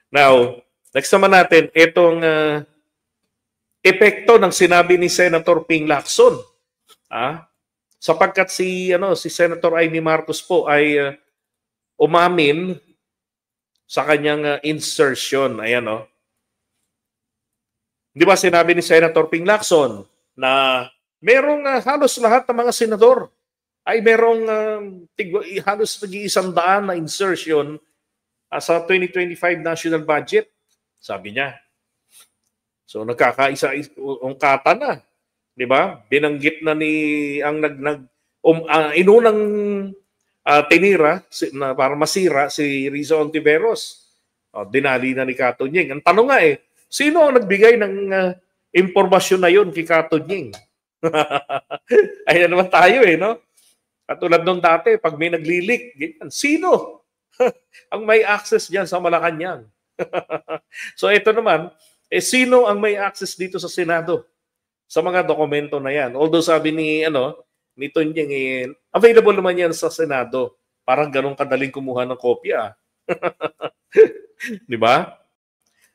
Now, next naman natin, itong epekto ng sinabi ni Senator Ping Lacson. Sapagkat si Senator Amy Marcos po ay umamin sa kanyang insertion. Ayan, Di ba sinabi ni Senator Ping Lacson na merong halos lahat ng mga senador ay merong halos nag-100 na insertion sa 2025 national budget, sabi niya. So nagkakaisa-ungkata na, 'di ba? Binanggit na inunang tinira na para masira si Riza Ontiveros. Dinali na ni Kato Nying. Ang tanong nga sino ang nagbigay ng impormasyon na 'yon kay Kato Nying? Ayan naman tayo no? Katulad nung dati, pag may naglilik, ganyan, sino ang may access diyan sa Malacanang? So ito naman, sino ang may access dito sa Senado sa mga dokumento na yan? Although sabi ni Tonyeng, available naman yan sa Senado. Parang ganun kadaling kumuha ng kopya. Di ba?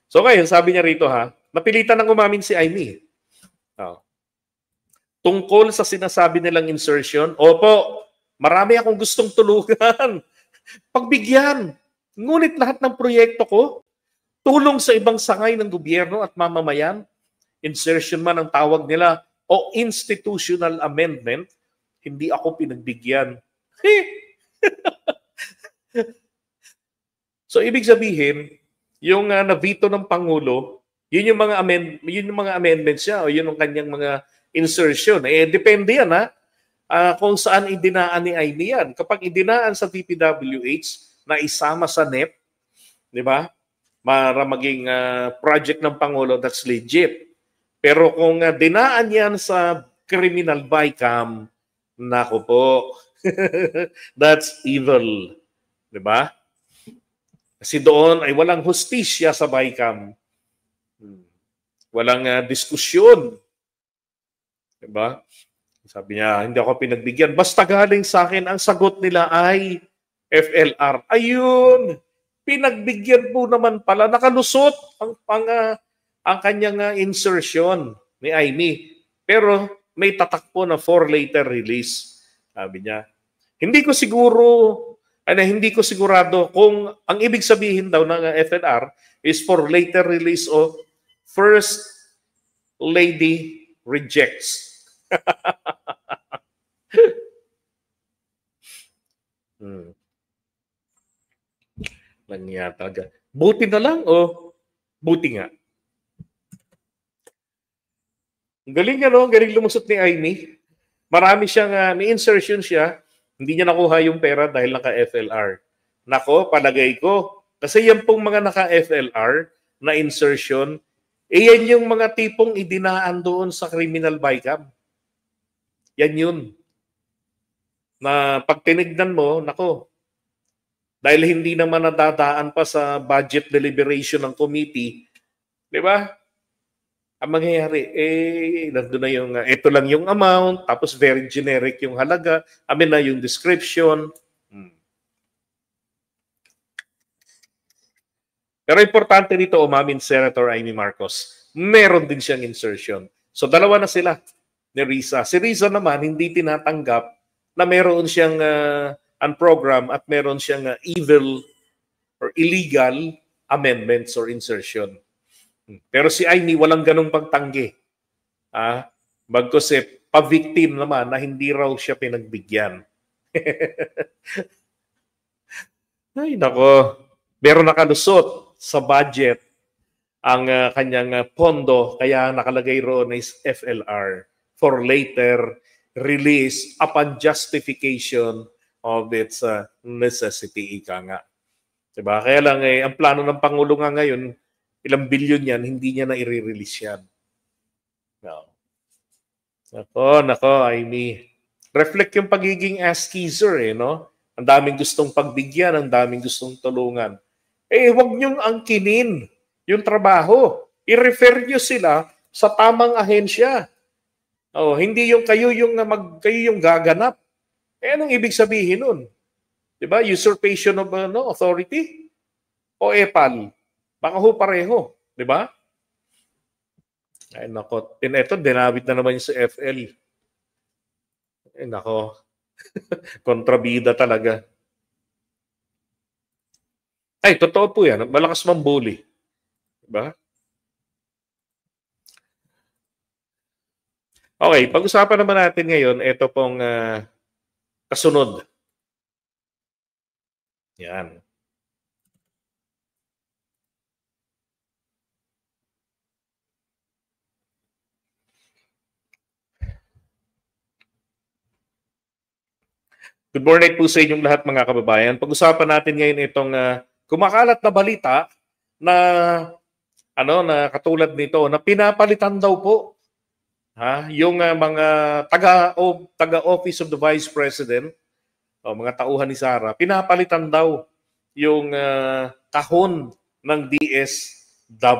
So ngayon, sabi niya rito napilitan ng umamin si Amy. Tungkol sa sinasabi nilang insertion, opo, marami akong gustong tulungan. Pagbigyan. Ngunit lahat ng proyekto ko, tulong sa ibang sangay ng gobyerno at mamamayan, insertion man ang tawag nila, o institutional amendment, hindi ako pinagbigyan. So ibig sabihin, yung na-veto ng Pangulo, yun yung mga amendments niya o yun yung kanyang mga insertion. Depende yan kung saan idinaan ni Amy yan. Kapag idinaan sa DPWH na isama sa NEP, di ba? Para maging project ng Pangulo, that's legit. Pero kung dinaan yan sa criminal bycam, nako po, that's evil. Di ba? Kasi doon ay walang hustisya sa bycam. Walang diskusyon. Di ba? Sabi niya, hindi ako pinagbigyan. Basta galing sa akin, ang sagot nila ay FLR. Ayun! Pinagbigyan po naman pala, nakalusot ang kanyang insertion ni Amy. Pero may tatak po na for later release. Sabi niya. Hindi ko sigurado kung ang ibig sabihin daw ng FLR is for later release o first lady rejects. Nangyari talaga. Buti na lang o buti nga. Galing galing lumusot ni Amy. Marami siyang, may insertion siya, hindi niya nakuha yung pera dahil naka-FLR. Nako, palagay ko, kasi yan pong mga naka-FLR na insertion, yan yung mga tipong idinaan doon sa criminal bycam. Yan yun. Na pag tinignan mo, nako, dahil hindi naman nadadaan pa sa budget deliberation ng committee, di ba? Ang mangyayari, nandun na yung, ito lang yung amount, tapos very generic yung halaga, na yung description. Pero importante dito, umamin Senator Amy Marcos, meron din siyang insertion. So dalawa na sila ni Riza. Si Riza naman, hindi tinatanggap na meron siyang unprogram at meron siyang evil or illegal amendments or insertion. Pero si Amy walang ganong pagtanggi. Bagkus pa-victim naman na hindi raw siya pinagbigyan. Ay nako, meron nakalusot sa budget ang kanyang pondo kaya nakalagay roon is FLR for later release upon justification of its necessity, ika nga. Diba? Kaya lang ang plano ng Pangulo nga ngayon, ilang bilyon yan, hindi niya na i-release yan. No. Nako, Amy. Reflect yung pagiging ass-kisser, no? Ang daming gustong pagbigyan, ang daming gustong tulungan. Huwag niyong angkinin yung trabaho. I-refer niyo sila sa tamang ahensya. Hindi yung kayo yung gaganap. Anong ibig sabihin nun? Diba? Usurpation of authority? O EPAL? Baka ho pareho, di ba? Ay nako, ito dinawit na naman yung sa FL. Ay nako, kontrabida talaga. Ay, totoo po yan. Malakas mambuli. Diba? Okay, pag-usapan naman natin ngayon, ito pong kasunod. Yan. Good morning po sa inyong lahat mga kababayan. Pag-usapan natin ngayon itong kumakalat na balita na na katulad nito na pinapalitan daw po yung mga taga Office of the Vice President o mga tauhan ni Sara, pinapalitan daw yung kahon ng DSWD.